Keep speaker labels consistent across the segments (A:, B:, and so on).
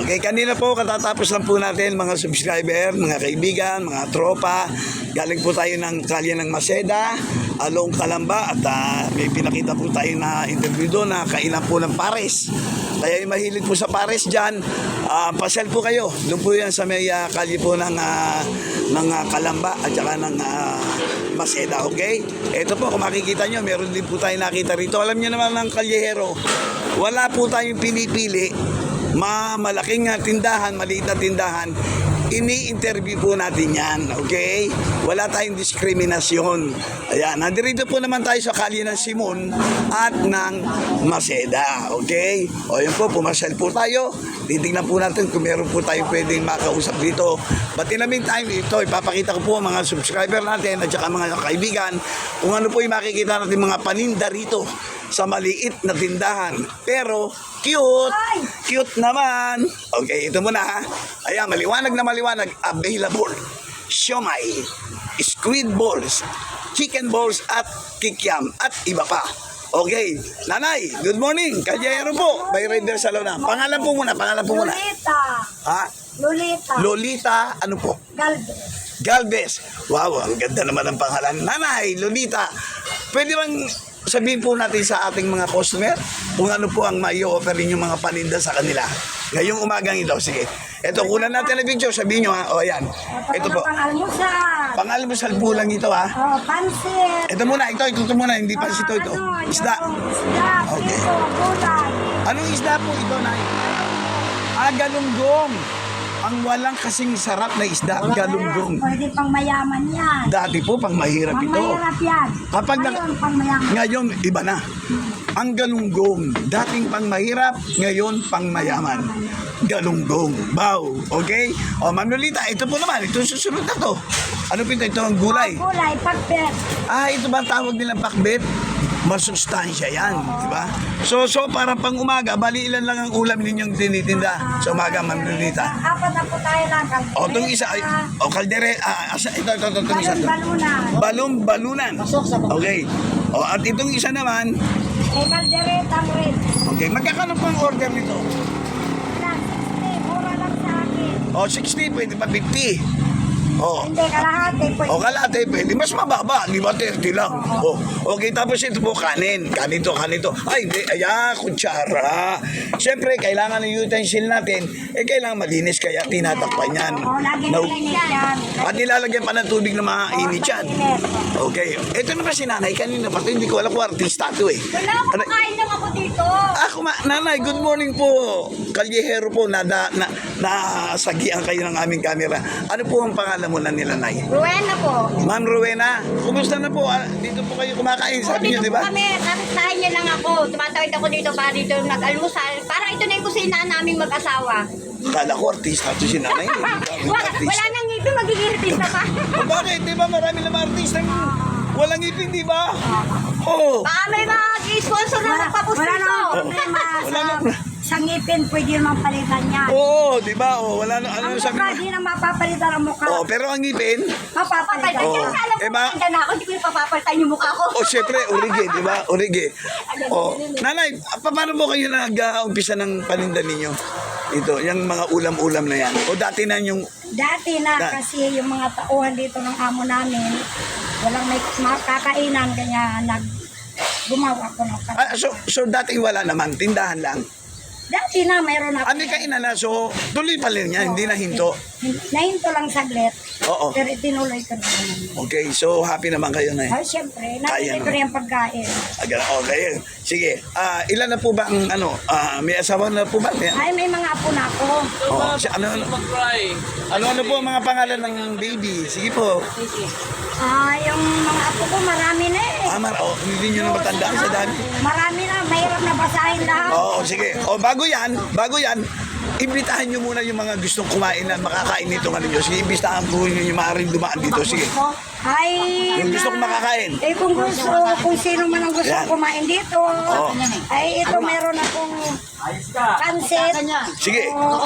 A: Okay, kanina po katatapos lang po natin mga subscriber, mga kaibigan, mga tropa. Galing po tayo ng kalye ng Maseda, along Calamba at may pinakita po tayo na interview doon na kainan po ng pares. Kaya yung mahilig po sa pares dyan, pasyal po kayo. Doon po yan sa may kalye po ng Calamba at saka ng Maseda, okay? Ito po, kung makikita nyo, meron din po tayo nakita rito. Alam nyo naman ng kalyehero, wala po tayong pinipili. Malaking tindahan, maliit na tindahan, ini-interview po natin yan, okay? Wala tayong diskriminasyon. Ayan, nandirito po naman tayo sa kalye ng Simon at ng Maseda, okay? O yun po, pumasyal po tayo. Titignan po natin kung meron po tayo pwedeng makausap dito. But in the meantime, ito, ipapakita ko po mga subscriber natin at saka mga kaibigan kung ano po yung makikita natin mga paninda rito sa maliit na tindahan. Pero, cute! Cute naman! Okay, ito muna ha. Ayan, maliwanag na maliwanag. Available. Siomay, squid balls, chicken balls at kikiam at iba pa. Okay, nanay, good morning. Kalyero po, by Rider Salona. Pangalan po muna.
B: Lolita.
A: Ha?
B: Lolita.
A: Lolita, ano po?
B: Galvez.
A: Galvez. Wow, ang ganda naman ng pangalan. Nanay, Lolita, pwede bang sabihin po natin sa ating mga customer kung ano po ang mai-offer ninyong mga paninda sa kanila ngayong umagang ito. Sige, ito, kunan natin ang picture, sabihin nyo ha. O yan, ito po,
B: Pang-almusal.
A: pang-almusal po lang ito ha.
B: Oh, pansit.
A: Ito muna, ito muna, hindi pa ito. Isda.
B: Isda.
A: Okay.
B: Pito, gulay.
A: Anong isda po ito, Nay? Galunggong. Ang walang kasing sarap na isda, galunggong.
B: Pwede pang mayaman yan.
A: Dati po, pang mahirap
B: Pang
A: ito.
B: mahirap yan.
A: Kapag
B: Ngayon, pang mayaman.
A: Ngayon, iba na. Ang galunggong, dating pang mahirap, ngayon pang mayaman. Galunggong. Wow. Okay? O, Ma'am Lolita, ito po naman. Ito susunod na to. Ano po ito? Ito ang gulay.
B: Gulay, pakbet.
A: Ito ba ang tawag nilang pakbet? Masustansya yan, di ba? So para pang umaga, bali ilan lang ang ulam ninyong tinitinda sa umaga, Ma'am Lolita?
B: Apat na po tayo lang.
A: O, itong isa, kaldere, itong isa.
B: Balon-balunan.
A: Balunan. Okay. O, at itong isa naman,
B: Kalderetang red.
A: okay, magkakano po ang order nito?
B: Lang, 60. Mura lang sa akin.
A: O, 60, pwede pa 50. O,
B: Hindi, kalahati.
A: o kalate, pwede. Mas mababa, di ba? 30 lang. O, okay, tapos ito po kanin. Kanin to. Ay, hindi, kutsara. Siyempre, kailangan ng utensil natin, kailangan malinis, kaya tinatakpan yan.
B: Oo, lagi nilinis yan.
A: At nilalagyan pa ng tubig na mainit yan. Okay. Ito na ba si nanay? Kanina pa ito, hindi ko alam kung artista ito eh.
B: Wala, kumakain lang ako dito.
A: Nanay, good morning po. Kalyehero po, nasagian kayo ng aming camera. Ano po ang pangalan mo na nila, Nay?
B: Rowena po.
A: Ma'am Rowena, kumusta na po? Dito po kayo kumakain, sabi niyo, di ba?
C: Kami, kapistahan niya lang ako. Tumatawid ako dito para dito nag-almusal. Parang ito na yung kusina naming mag-asawa.
A: Kala ko artista to si nanay.
C: Wala nang ngipin, magiging artista pa.
A: Bakit? Di ba marami naman artista walang ngipin, di ba? Oo.
C: Baka may mag-sponsor na magpapusto.
B: Wala na problema sa ngipin, pwede naman palitan yan.
A: Oo, di ba? Wala na, ano
B: Ang
A: sabi
B: mukha,
A: mo?
B: di na mapapalitan ang mukha.
A: Pero ang ngipin,
B: Mapapalitan.
A: Oo.
C: Kaya alam ko, maganda na ako, hindi ko yung papapalitan yung mukha ko.
A: syempre, orige, di ba? Orige. Nanay, paano po kayo nag-umpisa ng paninda ninyo? Ito, yung mga ulam-ulam na yan. O dati na yung...
B: Dati na, kasi yung mga tauhan dito ng amo namin, walang may makakainan, kanya gumawa ko ng
A: so dati wala naman, tindahan lang.
B: Dati na, mayroon ako.
A: Ano kainan na, so tuloy pa rin yan, hindi na hinto.
B: Nahinto lang saglit,
A: Oo.
B: pero itinuloy ko na naman.
A: Okay, so happy naman kayo na
B: Ay, siyempre,
A: Kaya
B: nakikita ko rin ang pagkain.
A: Okay, sige. Ilan na po ba ang may asawa na po ba?
B: Ay, may mga apo na ako.
A: Ano po ang mga pangalan ng baby? Sige po.
B: Yung mga apo ko, marami na eh.
A: Hindi nyo na matandaan sa dami.
B: Marami na, mahirap na basahin lahat.
A: Sige. Bago yan, imbitahan nyo muna yung mga gustong kumain na makakain nito ng nyo. Sige, imbitahan po nyo yung maaaring dumaan dito. Sige.
B: Ay,
A: Yung gusto kong makakain.
B: kung sino man ang gusto
A: Yan.
B: kumain dito. Ay, ito meron akong pansit.
A: Sige.
B: O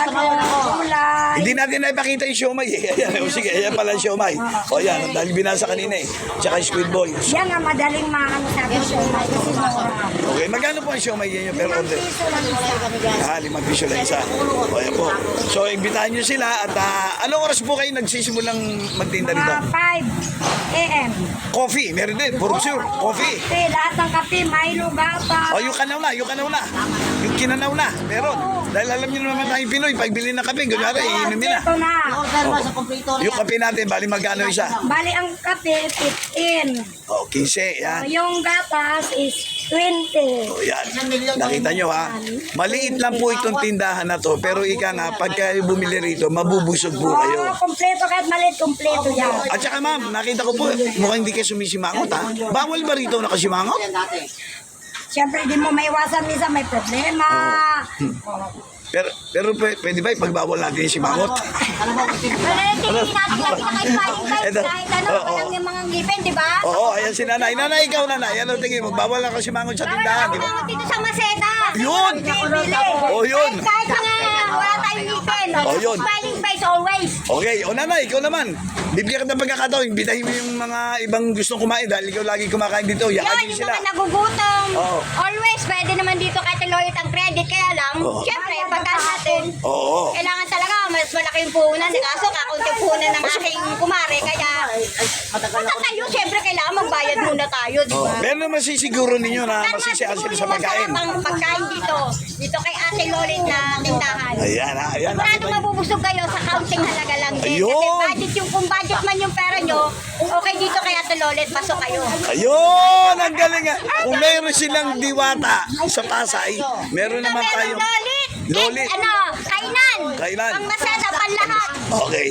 B: gulay.
A: Hindi natin naipakita yung siomay eh. Ayan, o sige, ayan pala yung siomay. O yan, dahil binasa kanina eh. Tsaka yung squid ball.
B: Yan ang madaling maano sa akin siya. Kasi mura.
A: Okay, magkano po ang siomay yan yung per order?
B: Piso lang isa.
A: 5 piso lang isa. O yan po. So, imbitahan nyo sila at anong oras po kayo nagsisimulang magtinda dito?
B: Mga 5 a.m.
A: Coffee, meron din. For sure, coffee.
B: Kape, lahat ng kape, Milo, gata.
A: O, yung kanaw na. Yung kinanaw na. Meron. Dahil alam nyo naman tayong Pinoy, pagbili ng kape, kunyari, iinumin na.
B: Ito na.
A: Yung kape natin, bali magkano isa?
B: Bali ang kape, 15.
A: O, 15, yan.
B: Yung gatas is 20.
A: O, yan. Nakita nyo ha? Maliit lang po itong tindahan na to, pero ika nga, pagka bumili rito, mabubusog po kayo.
B: Oo, kompleto kahit maliit, kompleto yan.
A: At saka ma'am, nakita ko po, mukhang hindi kayo sumisimangot ha. Bawal ba rito nakasimangot?
B: Siyempre, di mo maiwasan minsan may problema.
A: Pero pwede ba ipagbawal natin yung simangot?
C: Tingin natin lagi na kayo fighting
A: Ito.
C: kahit ano,
A: Oo.
C: walang yung mga ngipin, di ba?
A: Oo, ayan si nanay. Nanay, ikaw nanay. Ano tingin mo? Bawal lang simangot sa
C: Bawal
A: tindahan,
C: ako
A: di ba?
C: mga dito sa Maseda.
A: Yun!
B: Bibili.
A: O yun!
C: Kahit mga wala tayong ngipin.
A: Oh, yun.
C: Smiling face always.
A: Okay, o nanay, ikaw naman. Bibigyan ka ng pagkakataon, imbitahin mo yung mga ibang gustong kumain dahil ikaw lagi kumakain dito.
C: Yun,
A: Yakagin
C: yung
A: sila.
C: mga nagugutom.
A: Oo.
C: Always, pwede naman dito kahit loyal ang credit. Kaya lang,
A: Oo.
C: syempre, pagka natin,
A: Oo.
C: kailangan talaga mas malaki yung puhunan. Kaso, kakunti puhunan ng aking kumare. Kaya, basta tayo, syempre, kailangan magbayad muna tayo, di
A: Oh,
C: ba?
A: pero masisiguro ninyo na masisiyahan sila sa pagkain.
C: Ang pagkain dito. Dito kay Ate Lolit na tindahan.
A: Ayan ha, ayan.
C: Sigurado mabubusog kayo sa counting halaga lang din.
A: Ayun.
C: Kasi budget yung, kung budget man yung pera nyo, okay dito kay Ate Lolit, pasok kayo.
A: Ayun, ang galing nga. Kung mayroon silang diwata sa Pasay, meron naman
C: Pero
A: tayong...
C: Lolit!
A: Lolit.
C: Kainan!
A: Kainan.
C: Pang masada, pang lahat.
A: Okay.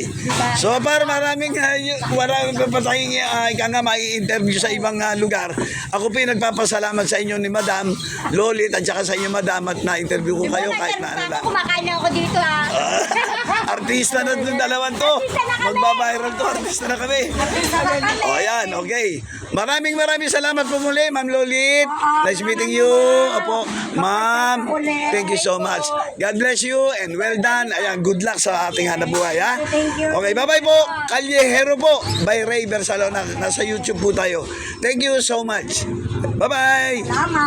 A: So, para maraming pa tayong ika nga mai-interview sa ibang lugar. Ako po yung nagpapasalamat sa inyo ni Madam Lolit at saka sa inyo Madam at na-interview ko kayo kahit na ano lang.
C: Kumakain na ako dito ha.
A: Artista na itong dalawan to. Magbabiral to. Artista na kami. O, ayan. Okay. Maraming salamat po muli, Ma'am Lolit. Nice meeting you. Opo. Ma'am, thank you so much. God bless you and well done. Ayan, good luck sa ating hanap buhay, ha?
B: Thank you.
A: Okay, bye-bye po. Kalyehero po by Ray Bersalona. Nasa YouTube po tayo. Thank you so much. Bye-bye.
B: Tama.